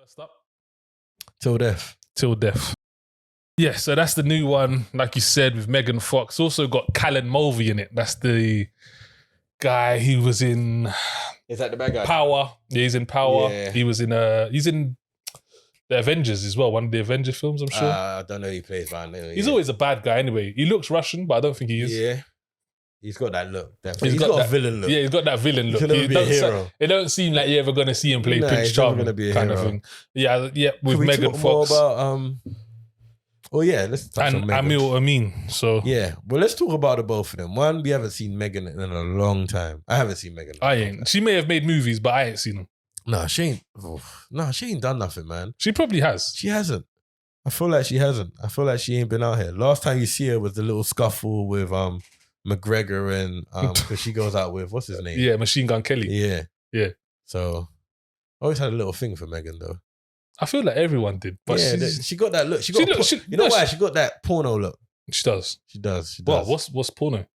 First up, Till Death. Till Death. Yeah, so that's the new one, like you said, with Megan Fox. Also got Callan Mulvey in it. That's the guy who was in Is that the bad guy? Power. Yeah, he's in Power. Yeah. He's in the Avengers as well, one of the Avengers films, I'm sure. I don't know who he plays, but I know. He's always a bad guy anyway. He looks Russian, but I don't think he is. Yeah. He's got that look. He's got a villain look. Yeah, he's got that villain look. He can never be a hero. It don't seem like you're ever going to see him play Prince Charming going to be a kind hero. of thing. Yeah, with Can we Megan talk Fox. more about, let's touch and on Megan. Aml Ameen. So Yeah, well, let's talk about the both of them. One, we haven't seen Megan in a long time. I haven't seen Megan. I ain't. She may have made movies, but I ain't seen them. No, she ain't. She ain't done nothing, man. She probably has. She hasn't. I feel like she hasn't. I feel like she ain't been out here. Last time you see her was the little scuffle with McGregor and because she goes out with what's his name? Yeah, Machine Gun Kelly. Yeah. Yeah. So I always had a little thing for Megan though. I feel like everyone did, but yeah, she got that look. She got why? She got that porno look. She does. She does. Well, what's porno?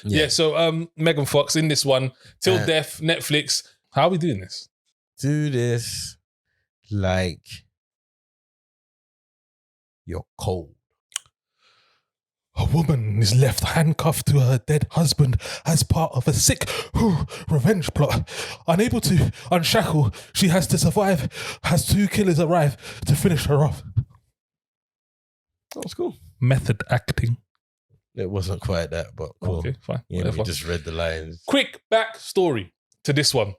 Yeah. So Megan Fox in this one, Till Death, Netflix. How are we doing this? Do this like you're cold. A woman is left handcuffed to her dead husband as part of a sick revenge plot. Unable to unshackle, she has to survive as two killers arrive to finish her off. That was cool. Method acting. It wasn't quite that, but cool. Okay, fine. Yeah, we just read the lines. Quick backstory to this one.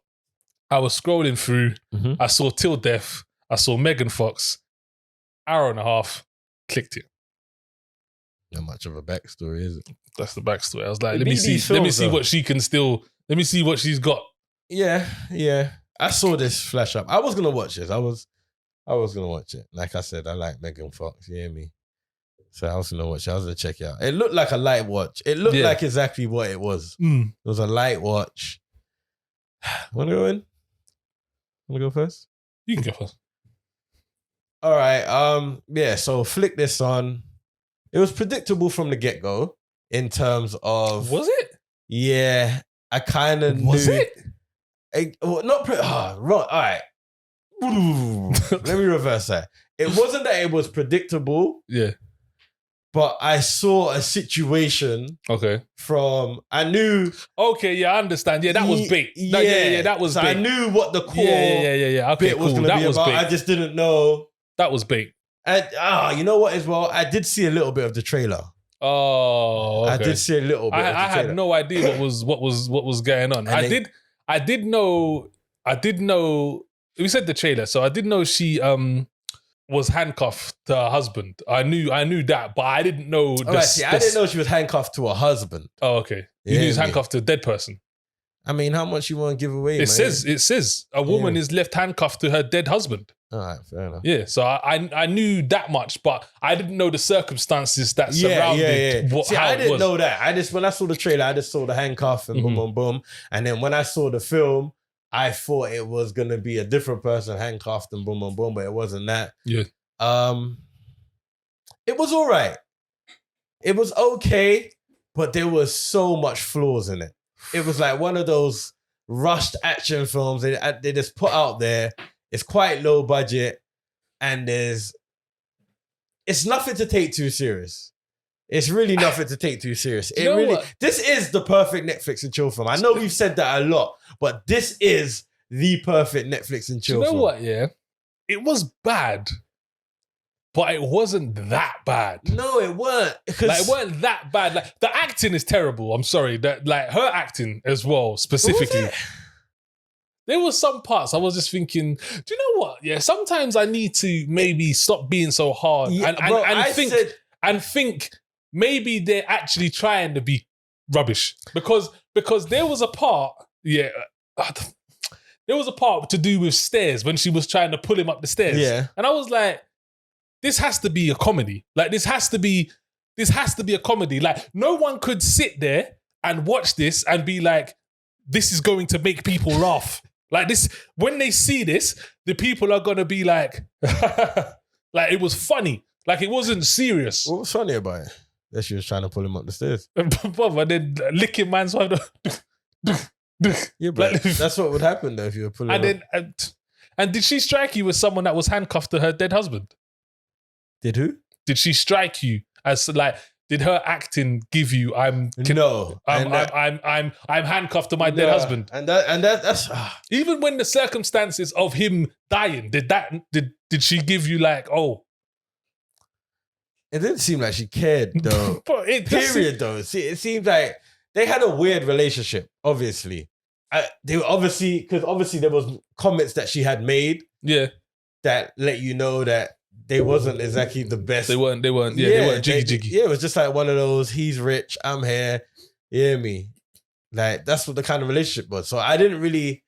I was scrolling through. I saw Till Death. I saw Megan Fox. Hour and a half. Clicked it. Not much of a backstory, is it? That's the backstory. I was like, let me see what she can still. Let me see what she's got. Yeah. I saw this flash up. I was gonna watch this. I was gonna watch it. Like I said, I like Megan Fox. You hear me? So I was gonna watch it. I was gonna check it out. It looked like a light watch. It looked like exactly what it was. It was a light watch. Wanna go in? Wanna go first? You can go first. All right. Yeah. So flick this on. It was predictable from the get-go in terms of... Was it? Yeah. I kind of knew... Was it? Wrong. All right. Let me reverse that. It wasn't that it was predictable. Yeah. But I saw a situation from... I knew... Okay, yeah, I understand. Yeah, that was bait. Yeah, that was so bait. I knew what the core Okay, bit was going to be about. I just didn't know... That was bait. And you know what as well? I did see a little bit of the trailer. Oh, okay. I did see a little bit. I had no idea what was going on. I did know. We said the trailer, so I did know she was handcuffed to her husband. I knew that, but I didn't know. I didn't know she was handcuffed to her husband. Oh, okay. You knew she was handcuffed to a dead person. I mean, how much you want to give away? It says a woman is left handcuffed to her dead husband. All right, fair enough. Yeah, so I knew that much, but I didn't know the circumstances that surrounded how I didn't it was. know that. When I saw the trailer, I just saw the handcuff and boom, boom, boom. And then when I saw the film, I thought it was gonna be a different person handcuffed and boom, boom, boom, but it wasn't that. Yeah. It was all right. It was okay, but there was so much flaws in it. It was like one of those rushed action films they just put out there. It's quite low budget, and it's nothing to take too serious. It's really nothing to take too serious. This is the perfect Netflix and chill film. I know we've said that a lot, but this is the perfect Netflix and chill film. You know what? Yeah, it was bad, but it wasn't that bad. No, it weren't. It weren't that bad. Like the acting is terrible. I'm sorry. That her acting as well, specifically. There was some parts I was just thinking, do you know what? Yeah, sometimes I need to maybe stop being so hard and think maybe they're actually trying to be rubbish. Because there was a part, there was a part to do with stairs when she was trying to pull him up the stairs. Yeah. And I was like, this has to be a comedy. Like this has to be a comedy. Like no one could sit there and watch this and be like, this is going to make people laugh. Like this, when they see this, the people are gonna be like, like it was funny. Like it wasn't serious. What was funny about it? That she was trying to pull him up the stairs. And then licking man's wife. Yeah, but that's what would happen though if you were pulling him up. And did she strike you as someone that was handcuffed to her dead husband? Did who? Did she strike you as like? Did her acting give you? I'm handcuffed to my dead husband. And that's even when the circumstances of him dying, did she give you like, oh? It didn't seem like she cared though. Period though. See, it seemed like they had a weird relationship. Obviously, they were obviously there was comments that she had made. Yeah, that let you know that they wasn't exactly the best. They weren't. Yeah, they weren't jiggy. Yeah, it was just like one of those. He's rich. I'm here. You hear me? Like that's what the kind of relationship was. So I didn't really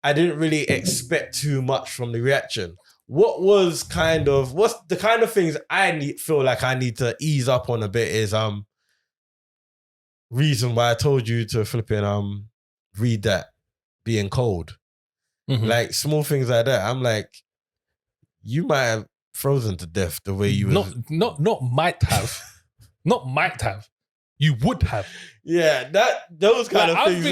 expect too much from the reaction. What's the kind of things feel like I need to ease up on a bit is reason why I told you to flipping read that being cold. Mm-hmm. Like small things like that. I'm like, you might have frozen to death the way you not might have. Not might have. You would have. Yeah, those kind of things.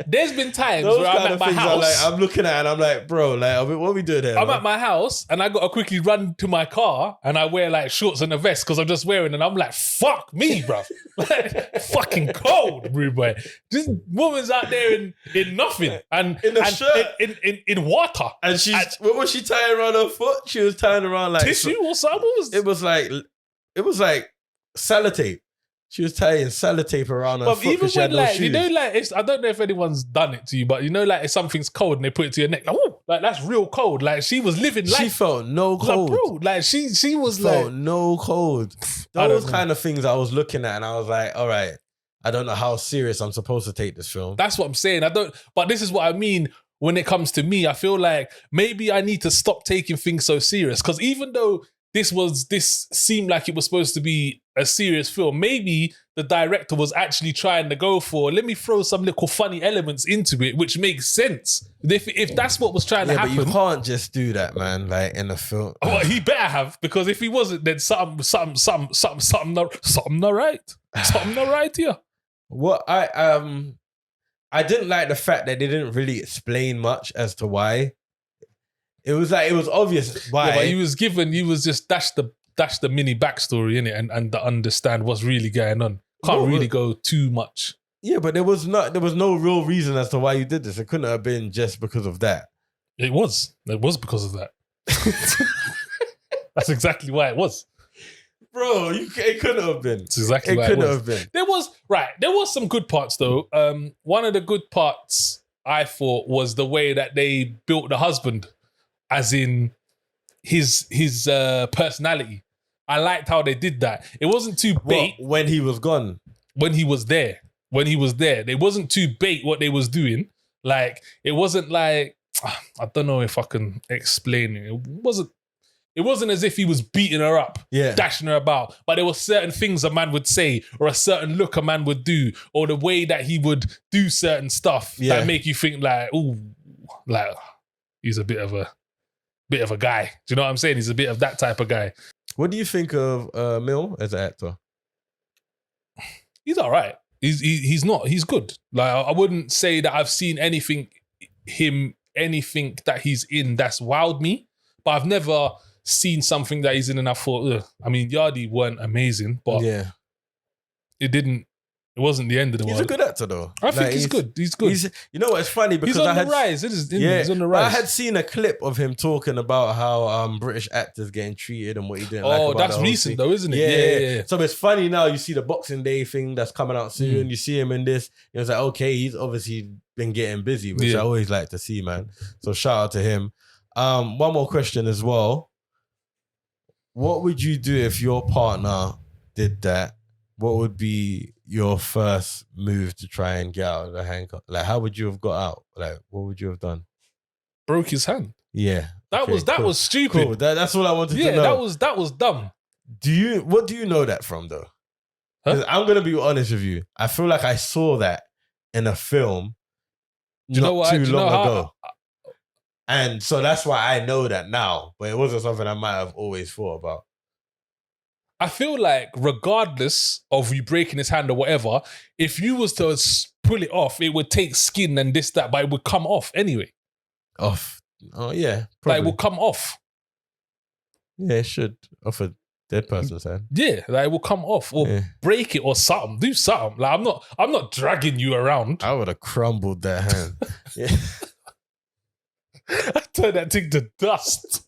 There's been times those where I'm at my house. I'm looking at it and I'm like, bro, like, what are we doing here? I'm at my house and I got to quickly run to my car and I wear like shorts and a vest because I'm just wearing, and I'm like, fuck me, bro. Like, fucking cold, rude boy. This woman's out there in nothing and in a shirt, in water, and what was she tying around her foot? She was tying around like tissue or something. It was like sellotape. She was tying sellotape around her foot because she had no shoes. You know, like, I don't know if anyone's done it to you, but you know, like, if something's cold and they put it to your neck, like, oh, like that's real cold. Like, she was living life. She felt no cold. Like, bro, like, she was felt like... no cold. Those kind of things I was looking at and I was like, all right, I don't know how serious I'm supposed to take this film. That's what I'm saying. But this is what I mean when it comes to me. I feel like maybe I need to stop taking things so serious, because even though this seemed like it was supposed to be a serious film, maybe the director was actually trying to go for, let me throw some little funny elements into it, which makes sense. If that's what was trying to happen. But you can't just do that, man, like in a film. Well, he better have, because if he wasn't, then something not right. Something not right here. What I didn't like the fact that they didn't really explain much as to why. It was obvious why. Yeah, but he was just dashed the mini backstory in it and to understand what's really going on. Can't really go too much. Yeah, but there was no real reason as to why you did this. It couldn't have been just because of that. It was because of that. That's exactly why it was. Bro, it couldn't have been. It's exactly why it couldn't have been. There was some good parts though. One of the good parts I thought was the way that they built the husband, as in his personality. I liked how they did that. It wasn't too bait. When he was gone? When he was there. It wasn't too bait what they was doing. Like, it wasn't like, I don't know if I can explain it. It wasn't as if he was beating her up, dashing her about. But there were certain things a man would say, or a certain look a man would do, or the way that he would do certain stuff that make you think like, ooh, like he's a bit of a guy. Do you know what I'm saying? He's a bit of that type of guy. What do you think of Mill as an actor? He's all right. He's good. Like, I wouldn't say that I've seen anything that he's in that's wowed me, but I've never seen something that he's in and I thought, ugh. I mean, Yardie weren't amazing, but it wasn't the end of the world. He's a good actor though. I think he's good. He's good. You know what? It's funny because he's on the rise. He's on the rise. I had seen a clip of him talking about how British actors getting treated and what he didn't like about that's recent though, isn't it? Yeah. So it's funny now. You see the Boxing Day thing that's coming out soon. You see him in this. It was like, okay, he's obviously been getting busy, which I always like to see, man. So shout out to him. One more question as well. What would you do if your partner did that? What would be your first move to try and get out of the handcuff? Like, how would you have got out? Like, what would you have done? Broke his hand. Yeah. That was stupid. Cool. That's all I wanted to know. Yeah, that was dumb. What do you know that from though? Huh? I'm gonna be honest with you. I feel like I saw that in a film not too long ago. And so that's why I know that now. But it wasn't something I might have always thought about. I feel like regardless of you breaking his hand or whatever, if you was to pull it off, it would take skin and this, that, but it would come off anyway. Off. Oh yeah, Like, probably. it will come off. Yeah, it should. Off a dead person's hand. Yeah, like it will come off or break it or something. Do something. Like I'm not dragging you around. I would have crumbled that hand. Yeah. I turned that thing to dust.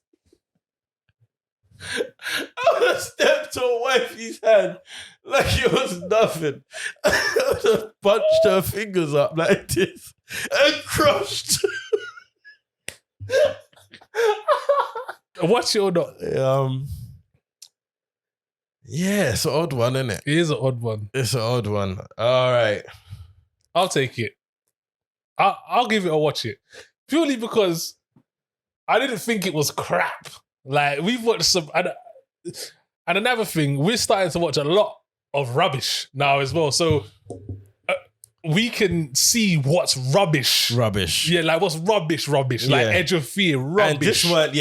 I would have stepped on wifey's hand like it was nothing. I would have punched her fingers up like this and crushed. Watch it or not? Yeah, it's an odd one, isn't it? It is an odd one. It's an odd one. All right. I'll take it. I'll give it a watch it. Purely because I didn't think it was crap. Like, we've watched some... And another thing, we're starting to watch a lot of rubbish now as well. So we can see what's rubbish. Rubbish. Yeah, like what's rubbish. Like Edge of Fear, rubbish. And this weren't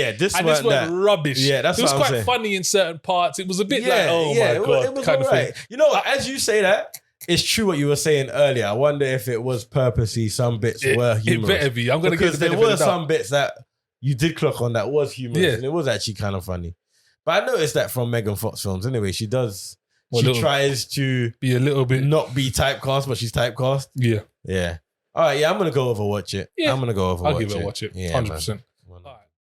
that. Rubbish. Yeah, that's what I'm saying. It was quite funny in certain parts. It was a bit like, oh my God, it was kind all of right. thing. You know what? As you say that, it's true what you were saying earlier. I wonder if it was purposely some bits were humorous. It better be. I'm going to give it the there were some bits that you did clock on that was humorous and it was actually kind of funny. But I noticed that from Megan Fox films anyway. She does... She tries to be a little bit... Not be typecast, but she's typecast. Yeah. Yeah. All right, yeah, I'm going to go over watch it. Yeah. I'm going to go over I'll watch it. give it a watch it. Yeah, 100%.